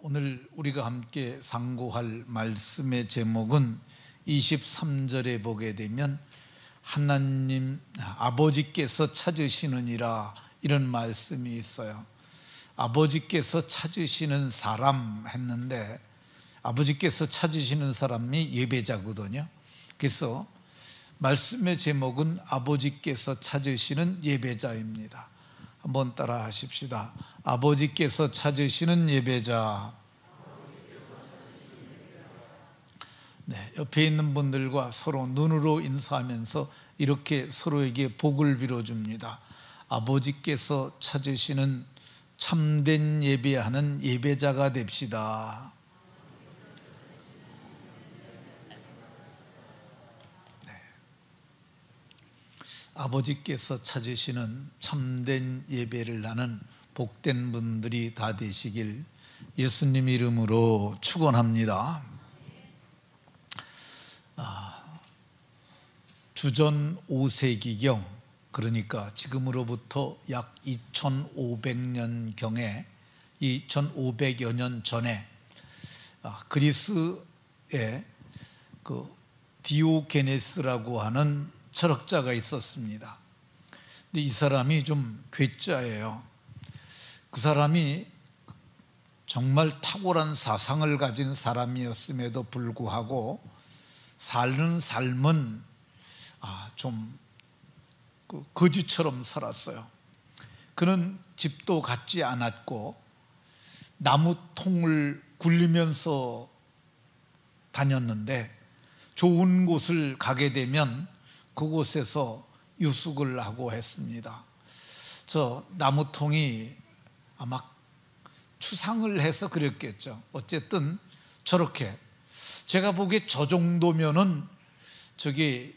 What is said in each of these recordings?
오늘 우리가 함께 상고할 말씀의 제목은 23절에 보게 되면 하나님 아버지께서 찾으시느니라, 이런 말씀이 있어요. 아버지께서 찾으시는 사람 했는데, 아버지께서 찾으시는 사람이 예배자거든요. 그래서 말씀의 제목은 아버지께서 찾으시는 예배자입니다. 한번 따라 하십시다. 아버지께서 찾으시는 예배자. 네, 옆에 있는 분들과 서로 눈으로 인사하면서 이렇게 서로에게 복을 빌어줍니다. 아버지께서 찾으시는 참된 예배하는 예배자가 됩시다. 아버지께서 찾으시는 참된 예배를 하는 복된 분들이 다 되시길 예수님 이름으로 축원합니다. 주전 5세기경, 그러니까 지금으로부터 약 2500년경에 2500여 년 전에 그리스에 디오게네스라고 하는 철학자가 있었습니다. 근데 이 사람이 좀 괴짜예요. 그 사람이 정말 탁월한 사상을 가진 사람이었음에도 불구하고 사는 삶은 좀 거지처럼 살았어요. 그는 집도 갖지 않았고 나무통을 굴리면서 다녔는데, 좋은 곳을 가게 되면 그곳에서 유숙을 하고 했습니다. 저 나무통이 아마 추상을 해서 그랬겠죠. 어쨌든 저렇게, 제가 보기에 저 정도면은 저기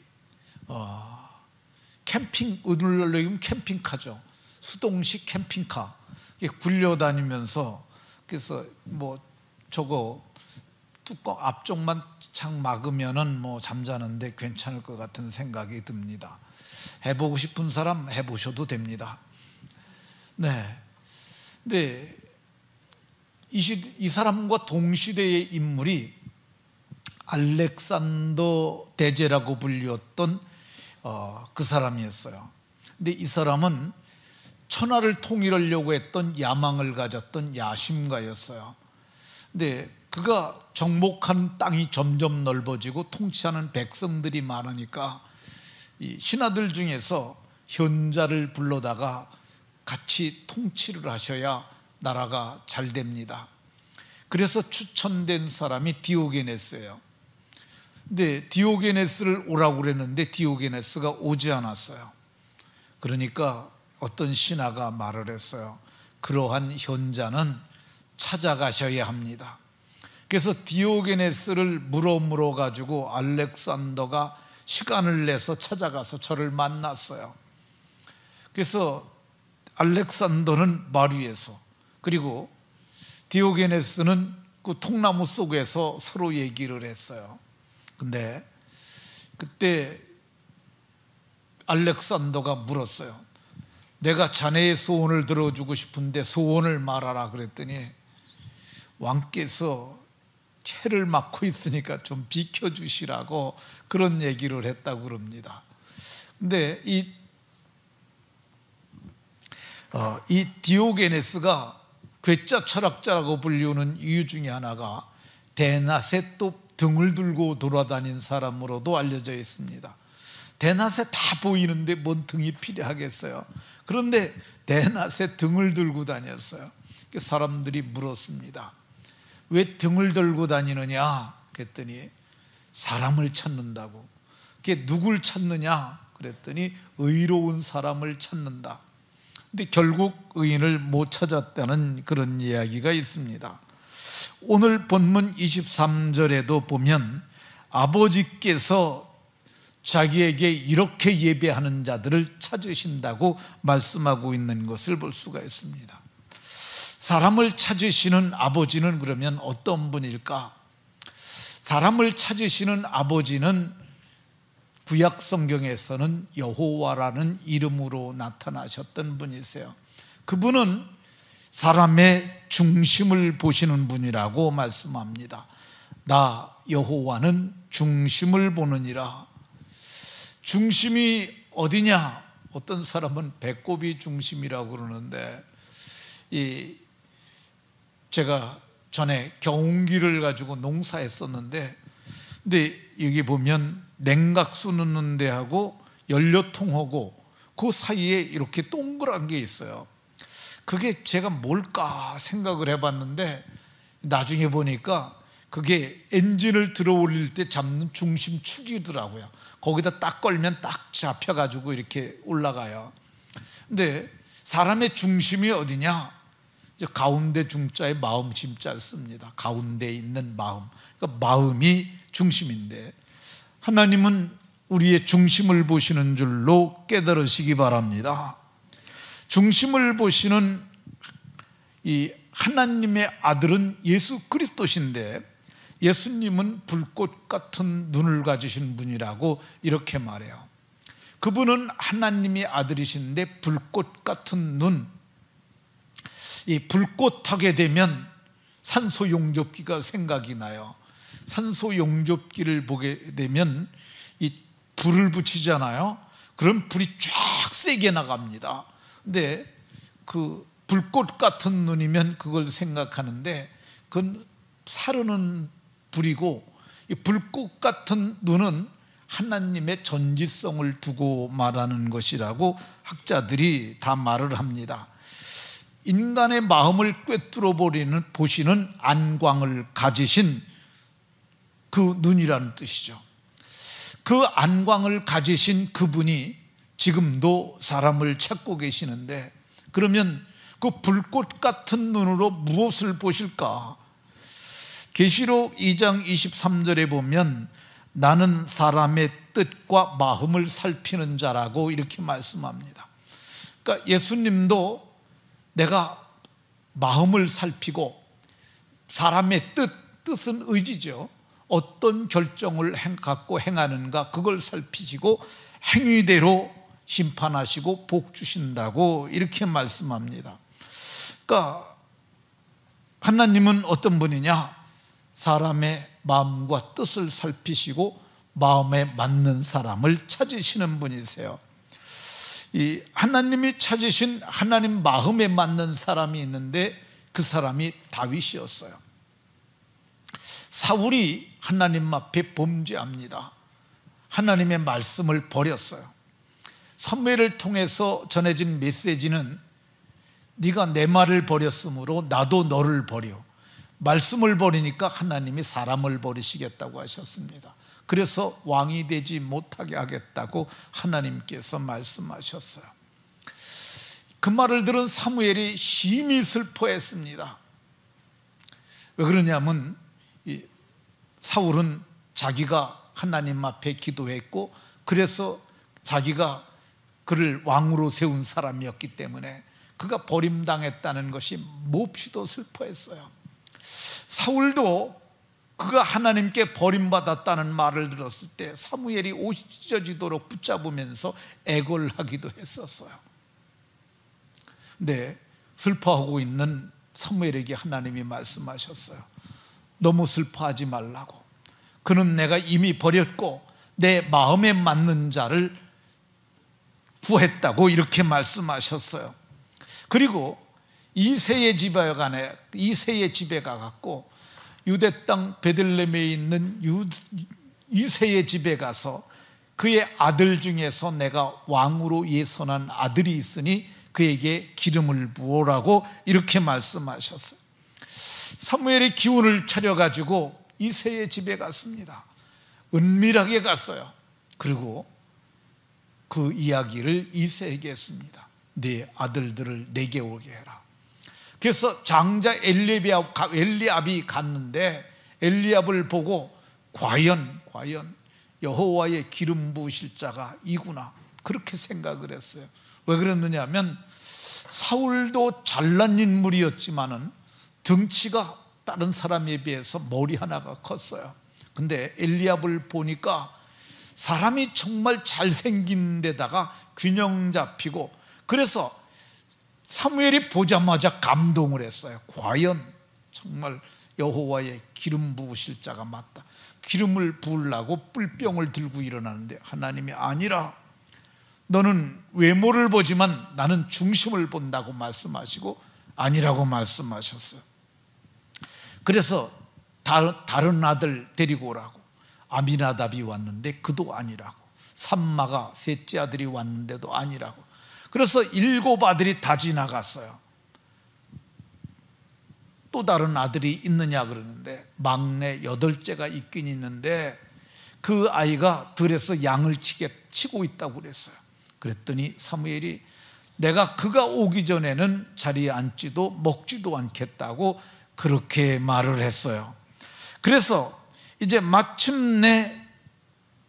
캠핑, 오늘날로 얘기하면 캠핑카죠. 수동식 캠핑카 굴려다니면서, 그래서 뭐 저거 뚜껑 앞쪽만 착 막으면은 뭐 잠자는데 괜찮을 것 같은 생각이 듭니다. 해보고 싶은 사람 해보셔도 됩니다. 네. 근데 이 사람과 동시대의 인물이 알렉산더 대제라고 불렸던 그 사람이었어요. 근데 이 사람은 천하를 통일하려고 했던 야망을 가졌던 야심가였어요. 근데 그가 정복한 땅이 점점 넓어지고 통치하는 백성들이 많으니까 이 신하들 중에서 현자를 불러다가 같이 통치를 하셔야 나라가 잘 됩니다. 그래서 추천된 사람이 디오게네스예요. 근데 디오게네스를 오라고 그랬는데 디오게네스가 오지 않았어요. 그러니까 어떤 신하가 말을 했어요. 그러한 현자는 찾아가셔야 합니다. 그래서 디오게네스를 물어 가지고 알렉산더가 시간을 내서 찾아가서 저를 만났어요. 그래서 알렉산더는 말 위에서, 그리고 디오게네스는 그 통나무 속에서 서로 얘기를 했어요. 근데 그때 알렉산더가 물었어요. 내가 자네의 소원을 들어주고 싶은데 소원을 말하라 그랬더니, 왕께서 채를 맡고 있으니까 좀 비켜주시라고 그런 얘기를 했다고 그럽니다. 근데 이 디오게네스가 괴짜 철학자라고 불리우는 이유 중에 하나가 대낮에 또 등을 들고 돌아다닌 사람으로도 알려져 있습니다. 대낮에 다 보이는데 뭔 등이 필요하겠어요. 그런데 대낮에 등을 들고 다녔어요. 사람들이 물었습니다. 왜 등을 들고 다니느냐 그랬더니 사람을 찾는다고. 그게 누굴 찾느냐 그랬더니 의로운 사람을 찾는다. 근데 결국 의인을 못 찾았다는 그런 이야기가 있습니다. 오늘 본문 23절에도 보면 아버지께서 자기에게 이렇게 예배하는 자들을 찾으신다고 말씀하고 있는 것을 볼 수가 있습니다. 사람을 찾으시는 아버지는 그러면 어떤 분일까? 사람을 찾으시는 아버지는 구약 성경에서는 여호와라는 이름으로 나타나셨던 분이세요. 그분은 사람의 중심을 보시는 분이라고 말씀합니다. 나 여호와는 중심을 보느니라. 중심이 어디냐? 어떤 사람은 배꼽이 중심이라고 그러는데, 제가 전에 경운기를 가지고 농사했었는데, 근데 여기 보면 냉각수 넣는 데하고 연료통하고 그 사이에 이렇게 동그란 게 있어요. 그게 제가 뭘까 생각을 해봤는데, 나중에 보니까 그게 엔진을 들어 올릴 때 잡는 중심축이더라고요. 거기다 딱 걸면 딱 잡혀가지고 이렇게 올라가요. 근데 사람의 중심이 어디냐? 이제 가운데 중자에 마음 심자를 씁니다. 가운데 있는 마음. 그러니까 마음이 중심인데, 하나님은 우리의 중심을 보시는 줄로 깨달으시기 바랍니다. 중심을 보시는 이 하나님의 아들은 예수 그리스도신데, 예수님은 불꽃 같은 눈을 가지신 분이라고 이렇게 말해요. 그분은 하나님의 아들이신데 불꽃 같은 눈, 이 불꽃 하게 되면 산소 용접기가 생각이 나요. 산소 용접기를 보게 되면 이 불을 붙이잖아요. 그럼 불이 쫙 세게 나갑니다. 근데 그 불꽃 같은 눈이면 그걸 생각하는데, 그건 사르는 불이고, 이 불꽃 같은 눈은 하나님의 전지성을 두고 말하는 것이라고 학자들이 다 말을 합니다. 인간의 마음을 꿰뚫어 보시는 안광을 가지신 그 눈이라는 뜻이죠. 그 안광을 가지신 그분이 지금도 사람을 찾고 계시는데, 그러면 그 불꽃 같은 눈으로 무엇을 보실까? 계시록 2장 23절에 보면 나는 사람의 뜻과 마음을 살피는 자라고 이렇게 말씀합니다. 그러니까 예수님도 내가 마음을 살피고, 사람의 뜻은 의지죠. 어떤 결정을 갖고 행하는가 그걸 살피시고 행위대로 심판하시고 복 주신다고 이렇게 말씀합니다. 그러니까 하나님은 어떤 분이냐? 사람의 마음과 뜻을 살피시고 마음에 맞는 사람을 찾으시는 분이세요. 이 하나님이 찾으신 하나님 마음에 맞는 사람이 있는데, 그 사람이 다윗이었어요. 사울이 하나님 앞에 범죄합니다. 하나님의 말씀을 버렸어요. 사무엘을 통해서 전해진 메시지는 네가 내 말을 버렸으므로 나도 너를 버려. 말씀을 버리니까 하나님이 사람을 버리시겠다고 하셨습니다. 그래서 왕이 되지 못하게 하겠다고 하나님께서 말씀하셨어요. 그 말을 들은 사무엘이 심히 슬퍼했습니다. 왜 그러냐면 사울은 자기가 하나님 앞에 기도했고, 그래서 자기가 그를 왕으로 세운 사람이었기 때문에 그가 버림당했다는 것이 몹시도 슬퍼했어요. 사울도 그가 하나님께 버림받았다는 말을 들었을 때 사무엘이 옷이 찢어지도록 붙잡으면서 애걸하기도 했었어요. 근데 슬퍼하고 있는 사무엘에게 하나님이 말씀하셨어요. 너무 슬퍼하지 말라고. 그는 내가 이미 버렸고 내 마음에 맞는 자를 구했다고 이렇게 말씀하셨어요. 그리고 이새의 집에 가갖고 유대 땅 베들레헴에 있는 이새의 집에 가서 그의 아들 중에서 내가 왕으로 예선한 아들이 있으니 그에게 기름을 부으라고 이렇게 말씀하셨어요. 사무엘이 기운을 차려가지고 이새의 집에 갔습니다. 은밀하게 갔어요. 그리고 그 이야기를 이새에게 했습니다. 네 아들들을 내게 오게 해라. 그래서 장자 엘리압이 갔는데 엘리압을 보고 과연 여호와의 기름 부으실 자가 이구나, 그렇게 생각을 했어요. 왜 그랬느냐 하면 사울도 잘난 인물이었지만은 덩치가 다른 사람에 비해서 머리 하나가 컸어요. 근데 엘리압을 보니까 사람이 정말 잘생긴 데다가 균형 잡히고, 그래서 사무엘이 보자마자 감동을 했어요. 과연 정말 여호와의 기름 부으실 자가 맞다. 기름을 부으려고 뿔병을 들고 일어나는데 하나님이 아니라 너는 외모를 보지만 나는 중심을 본다고 말씀하시고 아니라고 말씀하셨어요. 그래서 다른 아들 데리고 오라고. 아미나답이 왔는데 그도 아니라고. 삼마가 셋째 아들이 왔는데도 아니라고. 그래서 7 아들이 다 지나갔어요. 또 다른 아들이 있느냐 그러는데 막내 8째가 있긴 있는데 그 아이가 들에서 양을 치고 있다고 그랬어요. 그랬더니 사무엘이 내가 그가 오기 전에는 자리에 앉지도 먹지도 않겠다고 그렇게 말을 했어요. 그래서 이제 마침내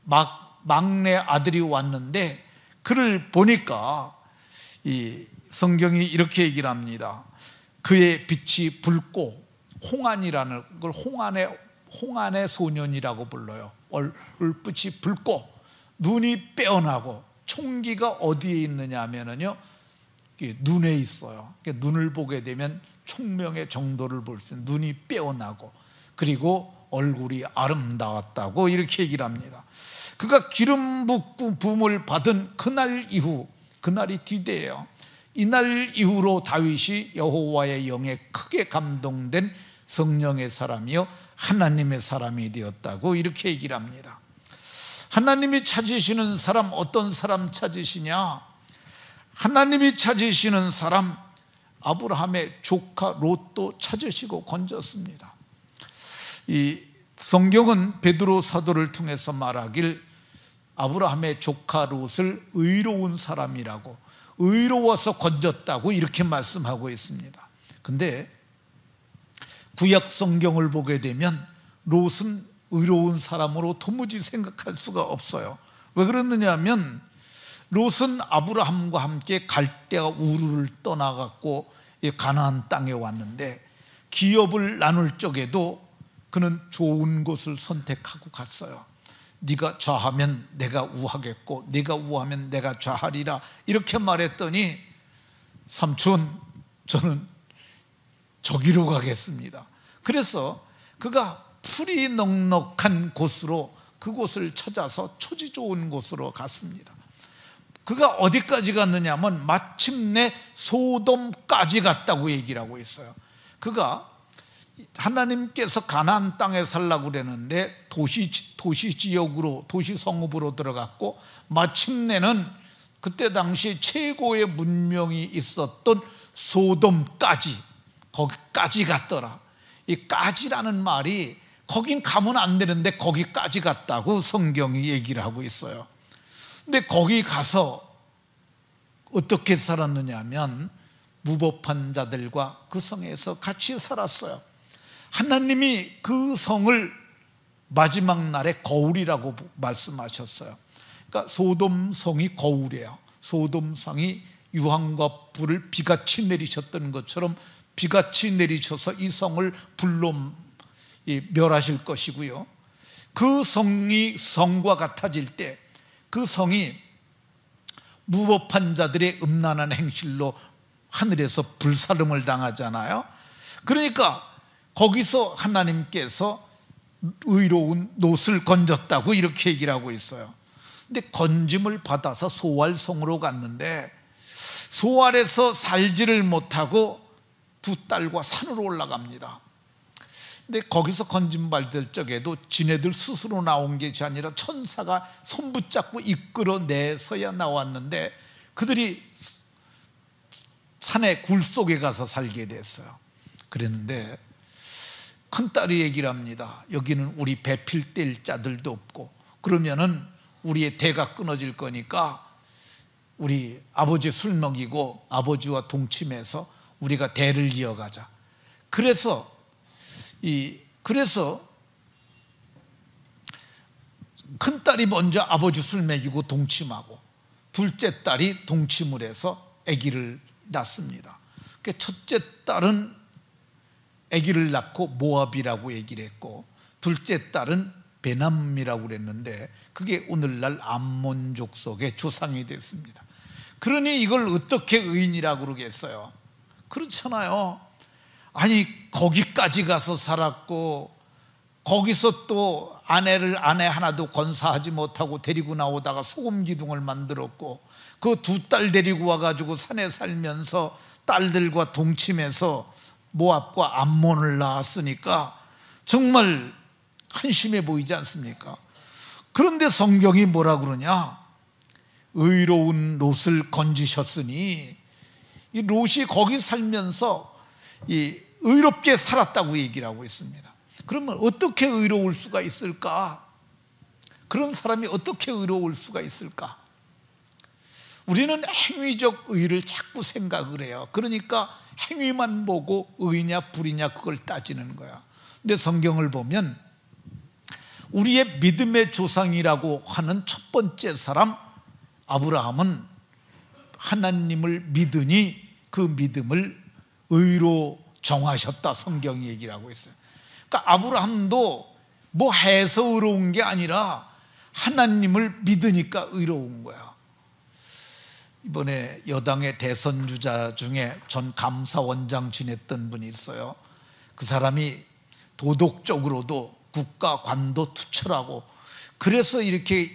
막내 아들이 왔는데 그를 보니까 이 성경이 이렇게 얘기를 합니다. 그의 빛이 붉고 홍안이라는 걸 홍안의 소년이라고 불러요. 얼빛이 붉고 눈이 빼어나고 총기가 어디에 있느냐 하면요 눈에 있어요. 눈을 보게 되면 총명의 정도를 볼 수 있는, 눈이 빼어나고 그리고 얼굴이 아름다웠다고 이렇게 얘기를 합니다. 그가 기름 부음을 받은 그날 이후, 그날이 D-Day예요. 이날 이후로 다윗이 여호와의 영에 크게 감동된 성령의 사람이요 하나님의 사람이 되었다고 이렇게 얘기를 합니다. 하나님이 찾으시는 사람, 어떤 사람 찾으시냐? 하나님이 찾으시는 사람, 아브라함의 조카 롯도 찾으시고 건졌습니다. 이 성경은 베드로 사도를 통해서 말하길 아브라함의 조카 롯을 의로운 사람이라고, 의로워서 건졌다고 이렇게 말씀하고 있습니다. 근데 구약 성경을 보게 되면 롯은 의로운 사람으로 도무지 생각할 수가 없어요. 왜 그러느냐 하면 롯은 아브라함과 함께 갈대아 우르를 떠나갔고 가나안 땅에 왔는데 기업을 나눌 적에도 그는 좋은 곳을 선택하고 갔어요. 네가 좌하면 내가 우하겠고 네가 우하면 내가 좌하리라 이렇게 말했더니 삼촌 저는 저기로 가겠습니다. 그래서 그가 풀이 넉넉한 곳으로, 그곳을 찾아서 초지 좋은 곳으로 갔습니다. 그가 어디까지 갔느냐 하면 마침내 소돔까지 갔다고 얘기를 하고 있어요. 그가 하나님께서 가나안 땅에 살라고 그랬는데 도시 지역으로, 도시 성읍으로 들어갔고 마침내는 그때 당시 최고의 문명이 있었던 소돔까지, 거기까지 갔더라. 이 까지라는 말이 거긴 가면 안 되는데 거기까지 갔다고 성경이 얘기를 하고 있어요. 근데 거기 가서 어떻게 살았느냐 하면 무법한 자들과 그 성에서 같이 살았어요. 하나님이 그 성을 마지막 날에 거울이라고 말씀하셨어요. 그러니까 소돔성이 거울이에요. 소돔성이 유황과 불을 비같이 내리셨던 것처럼 비같이 내리셔서 이 성을 불로 멸하실 것이고요. 그 성이 성과 같아질 때 그 성이 무법한 자들의 음란한 행실로 하늘에서 불사름을 당하잖아요. 그러니까 거기서 하나님께서 의로운 롯을 건졌다고 이렇게 얘기를 하고 있어요. 근데 건짐을 받아서 소알성으로 갔는데 소알에서 살지를 못하고 2 딸과 산으로 올라갑니다. 근데 거기서 건짐받을 적에도 지네들 스스로 나온 것이 아니라 천사가 손 붙잡고 이끌어내서야 나왔는데 그들이 산의 굴 속에 가서 살게 됐어요. 그랬는데 큰딸이 얘기를 합니다. 여기는 우리 배필 뗄 자들도 없고 그러면은 우리의 대가 끊어질 거니까 우리 아버지 술 먹이고 아버지와 동침해서 우리가 대를 이어가자. 그래서 큰딸이 먼저 아버지 술 먹이고 동침하고 둘째 딸이 동침을 해서 아기를 낳습니다. 첫째 딸은 아기를 낳고 모압이라고 얘기를 했고 둘째 딸은 베남이라고 그랬는데 그게 오늘날 암몬 족속의 조상이 됐습니다. 그러니 이걸 어떻게 의인이라고 그러겠어요? 그렇잖아요. 아니 거기까지 가서 살았고 거기서 또 아내 하나도 건사하지 못하고 데리고 나오다가 소금 기둥을 만들었고 그 두 딸 데리고 와가지고 산에 살면서 딸들과 동침해서 모압과 암몬을 낳았으니까 정말 한심해 보이지 않습니까? 그런데 성경이 뭐라 그러냐? 의로운 롯을 건지셨으니 이 롯이 거기 살면서 이 의롭게 살았다고 얘기를 하고 있습니다. 그러면 어떻게 의로울 수가 있을까? 그런 사람이 어떻게 의로울 수가 있을까? 우리는 행위적 의를 자꾸 생각을 해요. 그러니까 행위만 보고 의냐 불이냐 그걸 따지는 거야. 근데 성경을 보면 우리의 믿음의 조상이라고 하는 첫 번째 사람 아브라함은 하나님을 믿으니 그 믿음을 의로 정하셨다, 성경이 얘기를 하고 있어요. 그러니까 아브라함도 뭐 해서 의로운 게 아니라 하나님을 믿으니까 의로운 거야. 이번에 여당의 대선 주자 중에 전 감사원장 지냈던 분이 있어요. 그 사람이 도덕적으로도 국가 관도 투철하고 그래서 이렇게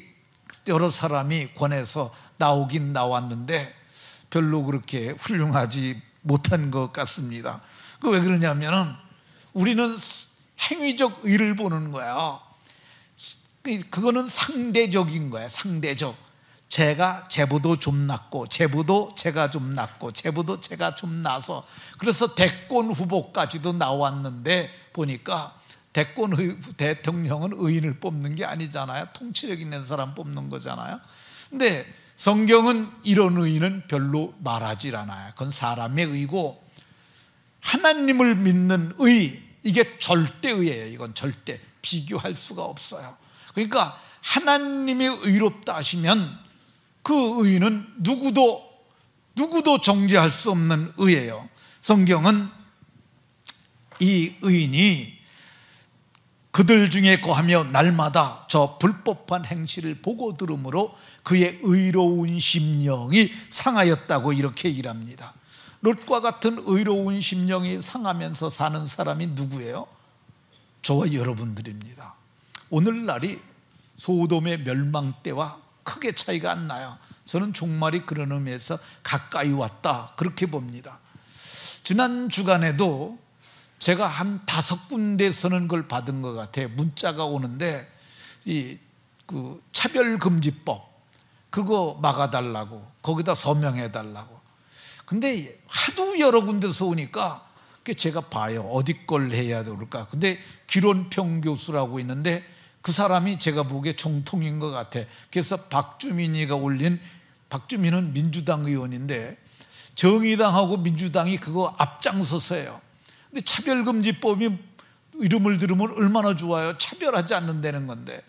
여러 사람이 권해서 나오긴 나왔는데 별로 그렇게 훌륭하지 못한 것 같습니다. 그 왜 그러냐면은 우리는 행위적 의를 보는 거야. 그거는 상대적인 거야. 상대적. 제가 제보도 좀 낮고 제보도 제가 좀 낮고 제보도 제가 좀 나서 그래서 대권 후보까지도 나왔는데 보니까 대통령은 의인을 뽑는 게 아니잖아요. 통치력 있는 사람 뽑는 거잖아요. 근데 성경은 이런 의인은 별로 말하지 않아요. 그건 사람의 의고 하나님을 믿는 의, 이게 절대의예요. 이건 절대 비교할 수가 없어요. 그러니까 하나님이 의롭다 하시면 그 의는 누구도 정죄할 수 없는 의예요. 성경은 이 의인이 그들 중에 거하며 날마다 저 불법한 행실을 보고 들으므로 그의 의로운 심령이 상하였다고 이렇게 얘기를 합니다. 롯과 같은 의로운 심령이 상하면서 사는 사람이 누구예요? 저와 여러분들입니다. 오늘날이 소돔의 멸망 때와 크게 차이가 안 나요. 저는 종말이 그런 의미에서 가까이 왔다 그렇게 봅니다. 지난 주간에도 제가 한 5군데서는 그걸 받은 것 같아요. 문자가 오는데 그 차별금지법 그거 막아달라고 거기다 서명해달라고. 근데 하도 여러 군데서 오니까 제가 봐요. 어디 걸 해야 될까. 근데 기론평 교수라고 있는데 그 사람이 제가 보기에 정통인 것 같아. 그래서 박주민이가 올린, 박주민은 민주당 의원인데 정의당하고 민주당이 그거 앞장서서 해요. 근데 차별금지법이 이름을 들으면 얼마나 좋아요. 차별하지 않는다는 건데.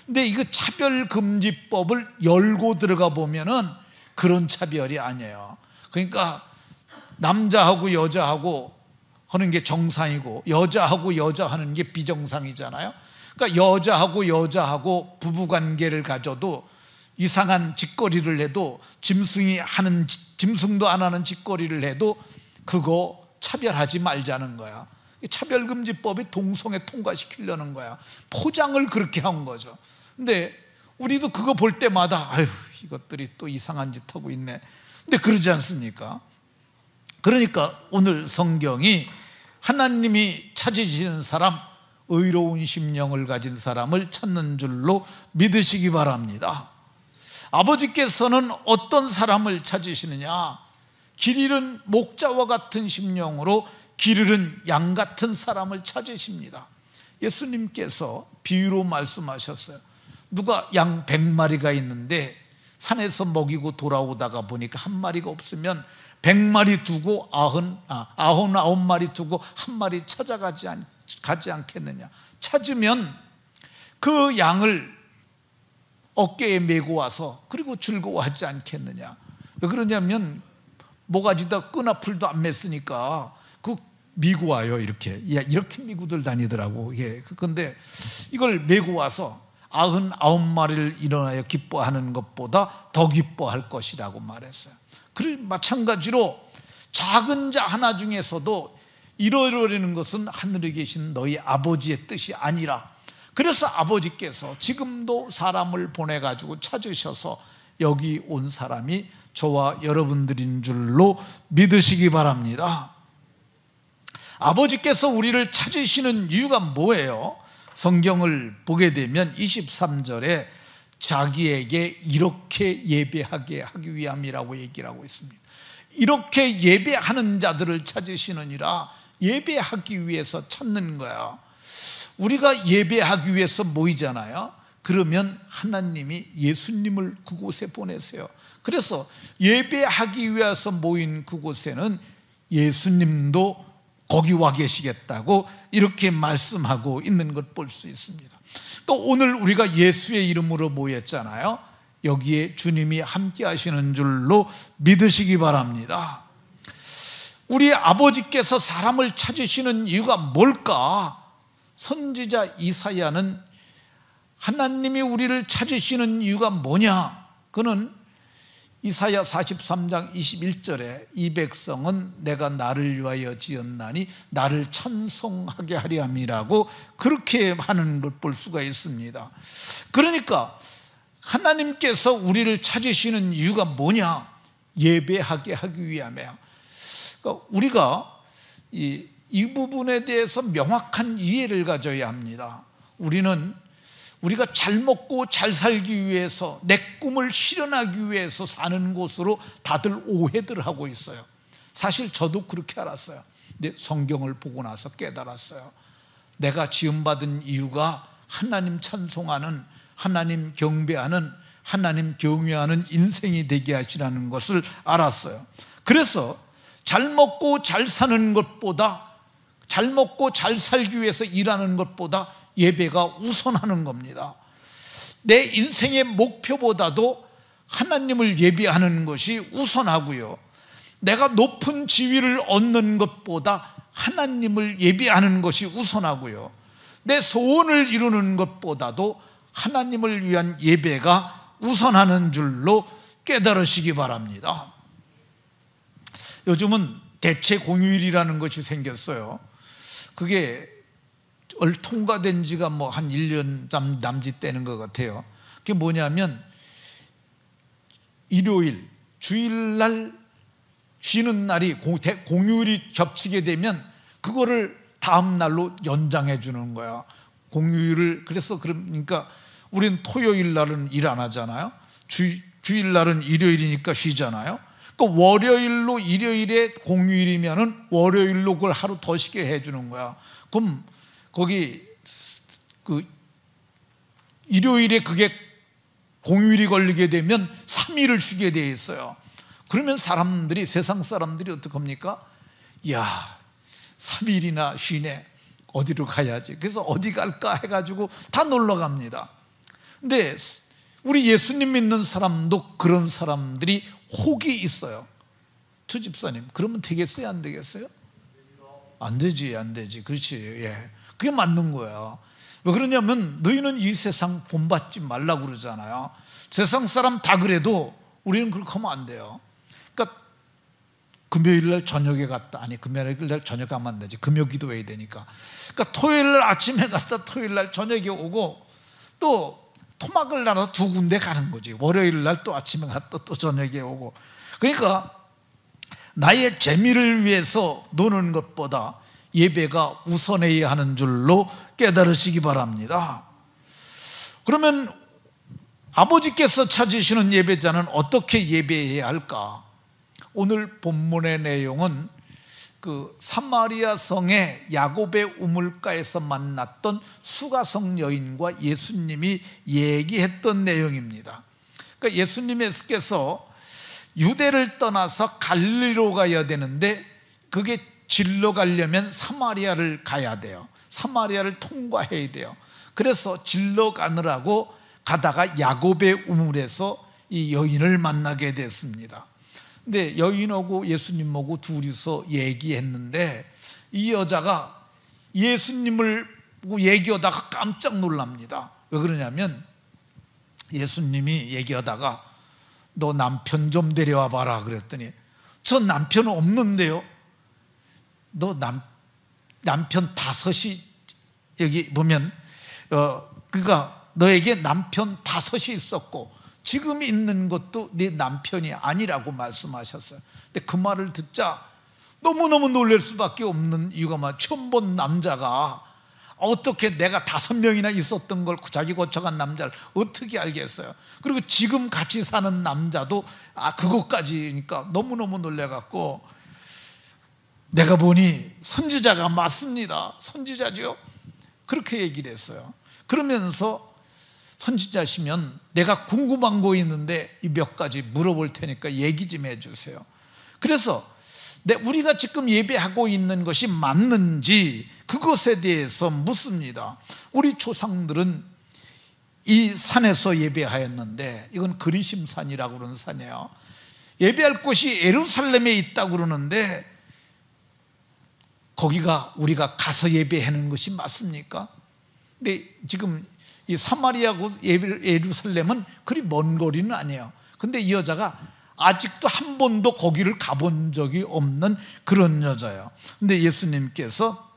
근데 이거 차별금지법을 열고 들어가 보면은 그런 차별이 아니에요. 그러니까 남자하고 여자하고 하는 게 정상이고 여자하고 여자 하는 게 비정상이잖아요. 그러니까 여자하고 부부관계를 가져도 이상한 짓거리를 해도 짐승도 안 하는 짓거리를 해도 그거 차별하지 말자는 거야. 차별금지법이 동성애 통과시키려는 거야. 포장을 그렇게 한 거죠. 근데 우리도 그거 볼 때마다 아유 이것들이 또 이상한 짓 하고 있네. 근데 그러지 않습니까? 그러니까 오늘 성경이 하나님이 찾으시는 사람, 의로운 심령을 가진 사람을 찾는 줄로 믿으시기 바랍니다. 아버지께서는 어떤 사람을 찾으시느냐? 길 잃은 목자와 같은 심령으로 길 잃은 양 같은 사람을 찾으십니다. 예수님께서 비유로 말씀하셨어요. 누가 양 100마리가 있는데 산에서 먹이고 돌아오다가 보니까 한 마리가 없으면 100마리 두고 99마리 두고 한 마리 찾아가지 않겠느냐. 찾으면 그 양을 어깨에 메고 와서 그리고 즐거워하지 않겠느냐. 왜 그러냐면 모가지다 끈아풀도 안 맸으니까 그 미고 와요. 이렇게 미고들 다니더라고. 근데 이걸 메고 와서 99마리를 일어나여 기뻐하는 것보다 더 기뻐할 것이라고 말했어요. 그리고 마찬가지로 작은 자 하나 중에서도 이루어지는 것은 하늘에 계신 너희 아버지의 뜻이 아니라, 그래서 아버지께서 지금도 사람을 보내가지고 찾으셔서 여기 온 사람이 저와 여러분들인 줄로 믿으시기 바랍니다. 아버지께서 우리를 찾으시는 이유가 뭐예요? 성경을 보게 되면 23절에 자기에게 이렇게 예배하게 하기 위함이라고 얘기를 하고 있습니다. 이렇게 예배하는 자들을 찾으시느니라, 예배하기 위해서 찾는 거야. 우리가 예배하기 위해서 모이잖아요. 그러면 하나님이 예수님을 그곳에 보내세요. 그래서 예배하기 위해서 모인 그곳에는 예수님도 거기 와 계시겠다고 이렇게 말씀하고 있는 것 볼 수 있습니다. 또 오늘 우리가 예수의 이름으로 모였잖아요. 여기에 주님이 함께 하시는 줄로 믿으시기 바랍니다. 우리 아버지께서 사람을 찾으시는 이유가 뭘까? 선지자 이사야는 하나님이 우리를 찾으시는 이유가 뭐냐? 그는 이사야 43장 21절에 이 백성은 내가 나를 위하여 지었나니 나를 찬송하게 하려 함이라고 그렇게 하는 걸 볼 수가 있습니다. 그러니까 하나님께서 우리를 찾으시는 이유가 뭐냐? 예배하게 하기 위함이에요. 그러니까 우리가 이 부분에 대해서 명확한 이해를 가져야 합니다. 우리가 잘 먹고 잘 살기 위해서, 내 꿈을 실현하기 위해서 사는 곳으로 다들 오해들 하고 있어요. 사실 저도 그렇게 알았어요. 근데 성경을 보고 나서 깨달았어요. 내가 지음받은 이유가 하나님 찬송하는, 하나님 경배하는, 하나님 경외하는 인생이 되게 하시라는 것을 알았어요. 그래서 잘 먹고 잘 사는 것보다, 잘 먹고 잘 살기 위해서 일하는 것보다 예배가 우선하는 겁니다. 내 인생의 목표보다도 하나님을 예배하는 것이 우선하고요, 내가 높은 지위를 얻는 것보다 하나님을 예배하는 것이 우선하고요, 내 소원을 이루는 것보다도 하나님을 위한 예배가 우선하는 줄로 깨달으시기 바랍니다. 요즘은 대체 공휴일이라는 것이 생겼어요. 그게 통과된 지가 한 1년 남짓 되는 것 같아요. 그게 뭐냐면 일요일, 주일날 쉬는 날이 공휴일이 겹치게 되면 그거를 다음 날로 연장해 주는 거야. 공휴일을. 그러니까 우리는 토요일 날은 일 안 하잖아요. 주일 날은 일요일이니까 쉬잖아요. 그러니까 월요일로 일요일에 공휴일이면은 월요일로 그걸 하루 더 쉬게 해 주는 거야. 그럼 거기 일요일에 그게 공휴일이 걸리게 되면 3일을 쉬게 돼 있어요. 그러면 세상 사람들이 어떡합니까? 야, 3일이나 쉬네, 어디로 가야지. 그래서 어디 갈까 해가지고 다 놀러 갑니다. 근데 우리 예수님 믿는 사람도 그런 사람들이 혹이 있어요. 주 집사님, 그러면 되겠어요, 안 되겠어요? 안 되지. 그렇지. 예. 그게 맞는 거야. 왜 그러냐면 너희는 이 세상 본받지 말라고 그러잖아요. 세상 사람 다 그래도 우리는 그렇게 하면 안 돼요. 그러니까 금요일 날 저녁에 갔다, 금요일 날 저녁에 가면 안 되지. 금요 기도해야 되니까. 그러니까 토요일 날 아침에 갔다 토요일 날 저녁에 오고, 또 토막을 나눠서 두 군데 가는 거지. 월요일 날 또 아침에 갔다 또 저녁에 오고. 그러니까 나의 재미를 위해서 노는 것보다 예배가 우선해야 하는 줄로 깨달으시기 바랍니다. 그러면 아버지께서 찾으시는 예배자는 어떻게 예배해야 할까? 오늘 본문의 내용은 그 사마리아 성의 야곱의 우물가에서 만났던 수가성 여인과 예수님이 얘기했던 내용입니다. 그러니까 예수님께서 유대를 떠나서 갈릴리로 가야 되는데, 그게 질러 가려면 사마리아를 가야 돼요. 사마리아를 통과해야 돼요. 그래서 질러 가느라고 가다가 야곱의 우물에서 이 여인을 만나게 됐습니다. 근데 여인하고 예수님하고 둘이서 얘기했는데, 이 여자가 예수님을 보고 얘기하다가 깜짝 놀랍니다. 왜 그러냐면 예수님이 얘기하다가 너 남편 좀 데려와 봐라 그랬더니 저 남편 없는데요. 너 남편 5이 여기 보면 그러니까 너에게 남편 5이 있었고 지금 있는 것도 네 남편이 아니라고 말씀하셨어요. 근데 그 말을 듣자 너무너무 놀랄 수밖에 없는 이유가 처음 본 남자가 어떻게 내가 5명이나 있었던 걸 자기 고쳐간 남자를 어떻게 알겠어요. 그리고 지금 같이 사는 남자도 그것까지니까 너무너무 놀래갖고 내가 보니 선지자가 맞습니다. 선지자죠. 그렇게 얘기를 했어요. 그러면서 선지자시면 내가 궁금한 거 있는데 이 몇 가지 물어볼 테니까 얘기 좀 해주세요. 그래서 우리가 지금 예배하고 있는 것이 맞는지 그것에 대해서 묻습니다. 우리 조상들은 이 산에서 예배하였는데 이건 그리심산이라고 그러는 산이에요. 예배할 곳이 예루살렘에 있다고 그러는데 거기가 우리가 가서 예배하는 것이 맞습니까? 근데 지금 이 사마리아고 예루살렘은 그리 먼 거리는 아니에요. 근데 이 여자가 아직도 한 번도 거기를 가본 적이 없는 그런 여자예요. 근데 예수님께서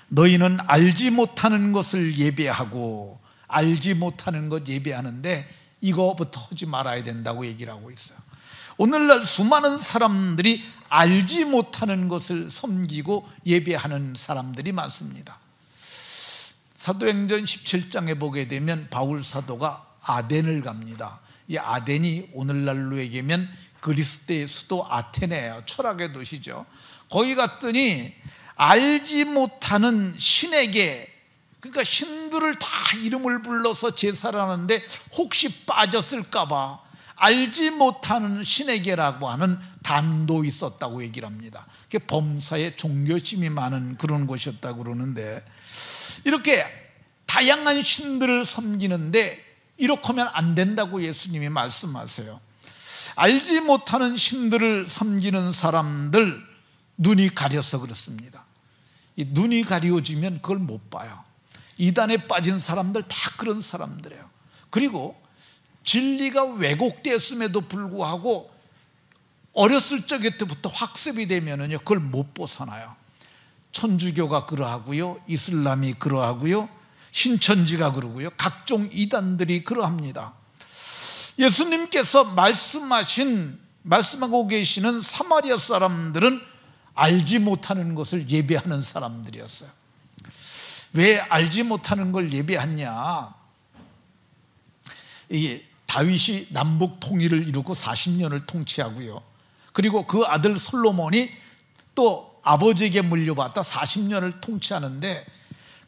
너희는 알지 못하는 것을 예배하고 알지 못하는 것 예배하는데 이거부터 하지 말아야 된다고 얘기를 하고 있어요. 오늘날 수많은 사람들이 알지 못하는 것을 섬기고 예배하는 사람들이 많습니다. 사도행전 17장에 보게 되면 바울 사도가 아덴을 갑니다. 이 아덴이 오늘날로 얘기하면 그리스의 수도 아테네예요. 철학의 도시죠. 거기 갔더니 알지 못하는 신에게, 그러니까 신들을 다 이름을 불러서 제사를 하는데 혹시 빠졌을까 봐 알지 못하는 신에게라고 하는 단도 있었다고 얘기를 합니다. 그게 범사에 종교심이 많은 그런 곳이었다고 그러는데 이렇게 다양한 신들을 섬기는데 이렇게 하면 안 된다고 예수님이 말씀하세요. 알지 못하는 신들을 섬기는 사람들 눈이 가려서 그렇습니다. 이 눈이 가려지면 그걸 못 봐요. 이단에 빠진 사람들 다 그런 사람들이에요. 그리고 진리가 왜곡되었음에도 불구하고 어렸을 적에 때부터 학습이 되면은요 그걸 못 벗어나요. 천주교가 그러하고요, 이슬람이 그러하고요, 신천지가 그러고요, 각종 이단들이 그러합니다. 예수님께서 말씀하고 계시는 사마리아 사람들은 알지 못하는 것을 예배하는 사람들이었어요. 왜 알지 못하는 걸 예배하냐? 이게 다윗이 남북 통일을 이루고 40년을 통치하고요, 그리고 그 아들 솔로몬이 또 아버지에게 물려받다 40년을 통치하는데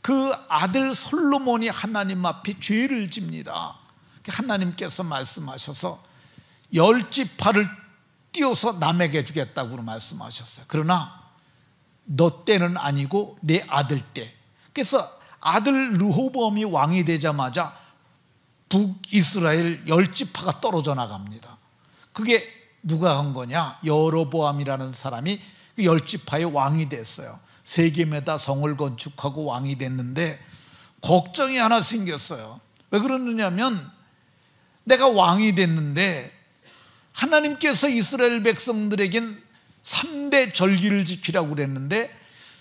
그 아들 솔로몬이 하나님 앞에 죄를 집니다. 하나님께서 말씀하셔서 10지파를 띄워서 남에게 주겠다고 말씀하셨어요. 그러나 너 때는 아니고 내 아들 때. 그래서 아들 르호보암이 왕이 되자마자 북이스라엘 10지파가 떨어져 나갑니다. 그게 누가 한 거냐? 여로보암이라는 사람이 그 10지파의 왕이 됐어요. 세겜에다 성을 건축하고 왕이 됐는데 걱정이 하나 생겼어요. 왜 그러느냐면 내가 왕이 됐는데 하나님께서 이스라엘 백성들에겐 3대 절기를 지키라고 그랬는데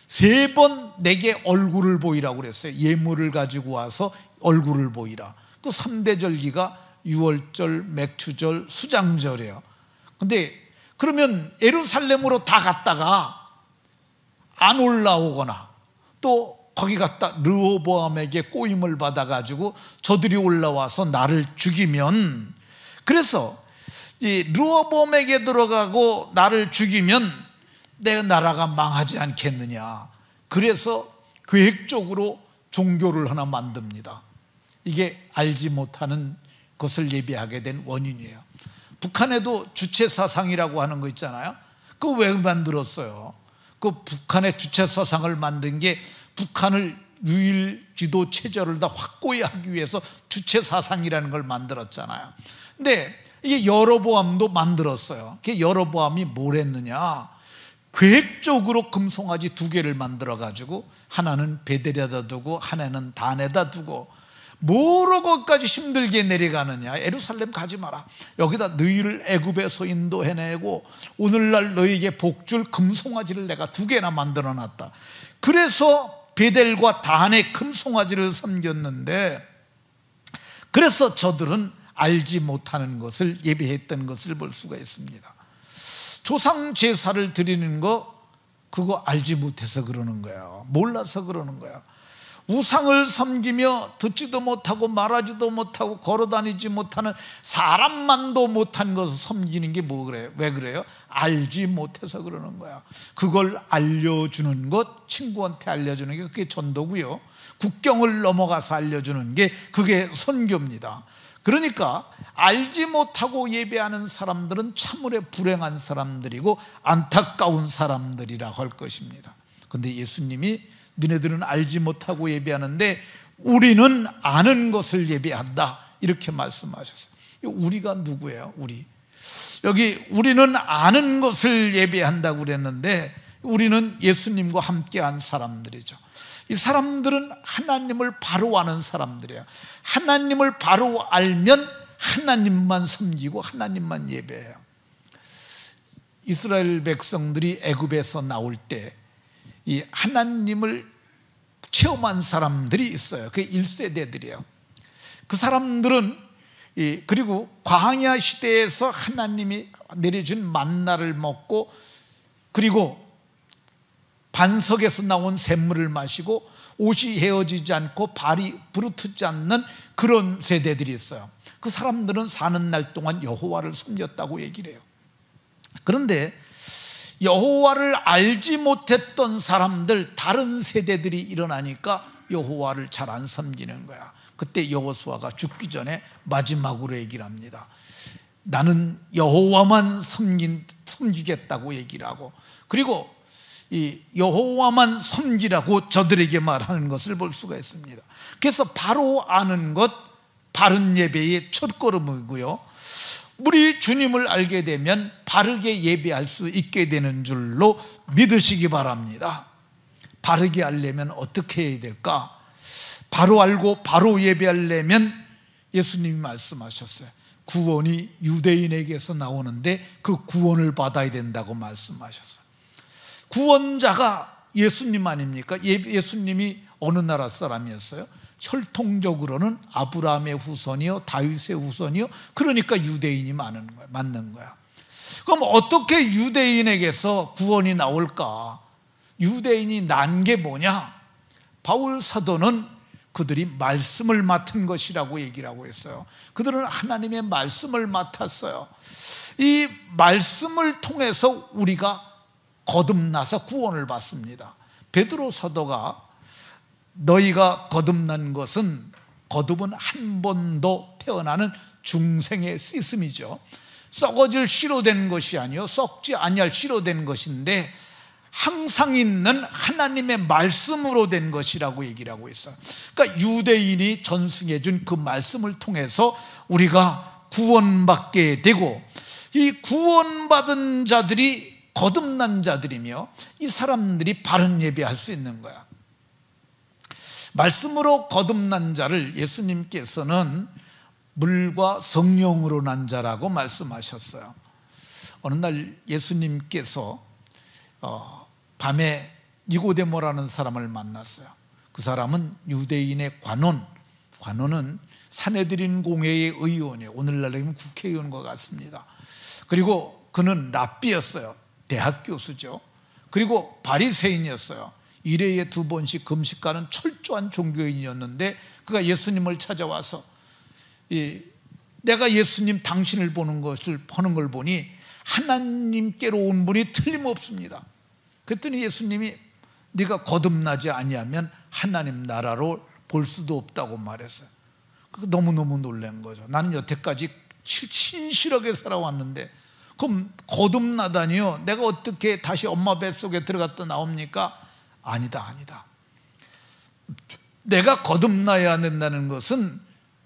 3번 내게 얼굴을 보이라고 그랬어요. 예물을 가지고 와서 얼굴을 보이라. 그 3대 절기가 유월절, 맥추절, 수장절이에요. 근데 그러면 예루살렘으로 다 갔다가 안 올라오거나 또 거기 갔다 르호보암에게 꼬임을 받아가지고 저들이 올라와서 나를 죽이면, 그래서 이 르호보암에게 들어가고 나를 죽이면 내 나라가 망하지 않겠느냐. 그래서 계획적으로 종교를 하나 만듭니다. 이게 알지 못하는 것을 예배하게 된 원인이에요. 북한에도 주체사상이라고 하는 거 있잖아요. 그거 왜 만들었어요? 그 북한의 주체사상을 만든 게 북한을 유일 지도 체제를 다 확고히 하기 위해서 주체사상이라는 걸 만들었잖아요. 근데 이게 여로보암도 만들었어요. 그게 여로보암이 뭘 했느냐? 계획적으로 금송아지 2개를 만들어 가지고 하나는 베델에다 두고 하나는 단에다 두고 뭐로 거기까지 힘들게 내려가느냐? 예루살렘 가지 마라. 여기다 너희를 애굽에서 인도해내고 오늘날 너희에게 복줄 금송아지를 내가 2개나 만들어놨다. 그래서 베델과 단의 금송아지를 섬겼는데, 그래서 저들은 알지 못하는 것을 예배했던 것을 볼 수가 있습니다. 조상 제사를 드리는 거, 그거 알지 못해서 그러는 거야. 몰라서 그러는 거야. 우상을 섬기며 듣지도 못하고 말하지도 못하고 걸어다니지 못하는, 사람만도 못한 것을 섬기는 게 뭐 그래요? 왜 그래요? 알지 못해서 그러는 거야. 그걸 알려주는 것, 친구한테 알려주는 게 그게 전도고요. 국경을 넘어가서 알려주는 게 그게 선교입니다. 그러니까 알지 못하고 예배하는 사람들은 참으로 불행한 사람들이고 안타까운 사람들이라 할 것입니다. 그런데 예수님이 너네들은 알지 못하고 예배하는데 우리는 아는 것을 예배한다, 이렇게 말씀하셨어요. 우리가 누구예요? 우리. 여기 우리는 아는 것을 예배한다고 그랬는데 우리는 예수님과 함께한 사람들이죠. 이 사람들은 하나님을 바로 아는 사람들이에요. 하나님을 바로 알면 하나님만 섬기고 하나님만 예배해요. 이스라엘 백성들이 애굽에서 나올 때 이 하나님을 체험한 사람들이 있어요. 그게 1세대들이에요. 그 사람들은 그리고 광야 시대에서 하나님이 내려준 만나를 먹고, 그리고 반석에서 나온 샘물을 마시고 옷이 헤어지지 않고 발이 부르트지 않는 그런 세대들이 있어요. 그 사람들은 사는 날 동안 여호와를 섬겼다고 얘기를 해요. 그런데 여호와를 알지 못했던 사람들, 다른 세대들이 일어나니까 여호와를 잘 안 섬기는 거야. 그때 여호수아가 죽기 전에 마지막으로 얘기를 합니다. 나는 여호와만 섬기겠다고 얘기를 하고, 그리고 이 여호와만 섬기라고 저들에게 말하는 것을 볼 수가 있습니다. 그래서 바로 아는 것, 바른 예배의 첫걸음이고요. 우리 주님을 알게 되면 바르게 예배할 수 있게 되는 줄로 믿으시기 바랍니다. 바르게 알려면 어떻게 해야 될까? 바로 알고 바로 예배하려면 예수님이 말씀하셨어요. 구원이 유대인에게서 나오는데 그 구원을 받아야 된다고 말씀하셨어요. 구원자가 예수님 아닙니까? 예수님이 어느 나라 사람이었어요? 혈통적으로는 아브라함의 후손이요, 다윗의 후손이요. 그러니까 유대인이 맞는 거야. 그럼 어떻게 유대인에게서 구원이 나올까? 유대인이 난 게 뭐냐? 바울 사도는 그들이 말씀을 맡은 것이라고 얘기를 하고 있어요. 그들은 하나님의 말씀을 맡았어요. 이 말씀을 통해서 우리가 거듭나서 구원을 받습니다. 베드로 사도가 너희가 거듭난 것은, 거듭은 한 번도 태어나는 중생의 시스템이죠. 썩어질 씨로 된 것이 아니요 썩지 아니할 씨로 된 것인데 항상 있는 하나님의 말씀으로 된 것이라고 얘기를 하고 있어요. 그러니까 유대인이 전승해 준 그 말씀을 통해서 우리가 구원받게 되고, 이 구원받은 자들이 거듭난 자들이며 이 사람들이 바른 예배할 수 있는 거야. 말씀으로 거듭난 자를 예수님께서는 물과 성령으로 난 자라고 말씀하셨어요. 어느 날 예수님께서 밤에 니고데모라는 사람을 만났어요. 그 사람은 유대인의 관원은 사내들인 공회의 의원이에요. 오늘날이면 국회의원과 같습니다. 그리고 그는 랍비였어요. 대학 교수죠. 그리고 바리새인이었어요. 1회에 2번씩 금식하는 철저한 종교인이었는데 그가 예수님을 찾아와서 내가 예수님 당신을 보는 걸 보니 하나님께로 온 분이 틀림없습니다. 그랬더니 예수님이 네가 거듭나지 아니하면 하나님 나라로 볼 수도 없다고 말했어요. 너무너무 놀란 거죠. 나는 여태까지 신실하게 살아왔는데 그럼 거듭나다니요? 내가 어떻게 다시 엄마 뱃속에 들어갔다 나옵니까? 아니다. 내가 거듭나야 된다는 것은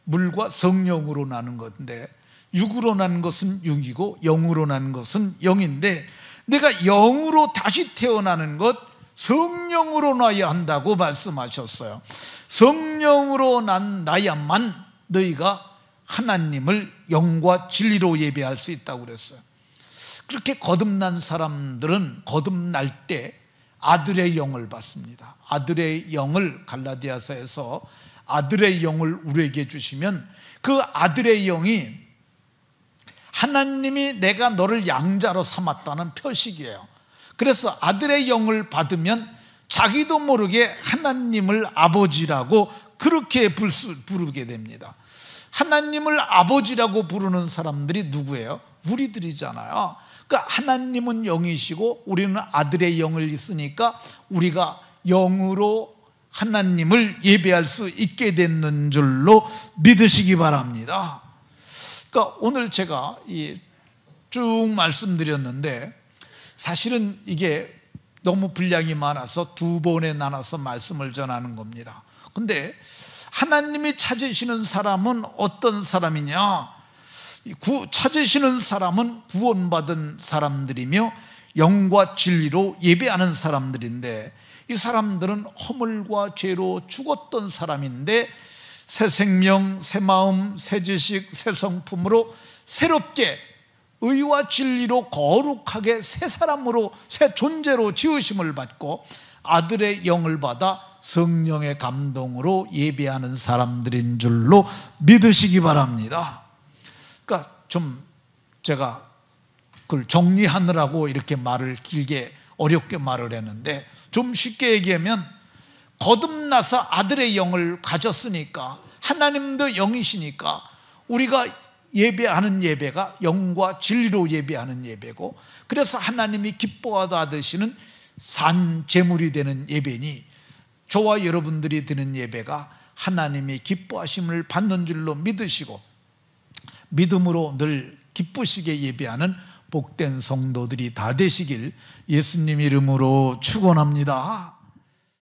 물과 성령으로 나는 건데, 육으로 난 것은 육이고 영으로 난 것은 영인데, 내가 영으로 다시 태어나는 것, 성령으로 나야 한다고 말씀하셨어요. 성령으로 나야만 너희가 하나님을 영과 진리로 예배할 수 있다고 그랬어요. 그렇게 거듭난 사람들은 거듭날 때 아들의 영을 받습니다. 아들의 영을 갈라디아서에서 아들의 영을 우리에게 주시면 그 아들의 영이 하나님이 내가 너를 양자로 삼았다는 표식이에요. 그래서 아들의 영을 받으면 자기도 모르게 하나님을 아버지라고 그렇게 부르게 됩니다. 하나님을 아버지라고 부르는 사람들이 누구예요? 우리들이잖아요. 그러니까 하나님은 영이시고 우리는 아들의 영을 있으니까 우리가 영으로 하나님을 예배할 수 있게 됐는 줄로 믿으시기 바랍니다. 그러니까 오늘 제가 쭉 말씀드렸는데 사실은 이게 너무 분량이 많아서 두 번에 나눠서 말씀을 전하는 겁니다. 근데 하나님이 찾으시는 사람은 어떤 사람이냐? 찾으시는 사람은 구원받은 사람들이며 영과 진리로 예배하는 사람들인데, 이 사람들은 허물과 죄로 죽었던 사람인데 새 생명, 새 마음, 새 지식, 새 성품으로 새롭게 의와 진리로 거룩하게 새 사람으로, 새 존재로 지으심을 받고 아들의 영을 받아 성령의 감동으로 예배하는 사람들인 줄로 믿으시기 바랍니다. 그러니까 좀 제가 그걸 정리하느라고 이렇게 말을 길게 어렵게 말을 했는데, 좀 쉽게 얘기하면 거듭나서 아들의 영을 가졌으니까, 하나님도 영이시니까 우리가 예배하는 예배가 영과 진리로 예배하는 예배고, 그래서 하나님이 기뻐하시는 산 제물이 되는 예배니, 저와 여러분들이 드는 예배가 하나님이 기뻐하심을 받는 줄로 믿으시고 믿음으로 늘 기쁘시게 예배하는 복된 성도들이 다 되시길 예수님 이름으로 축원합니다.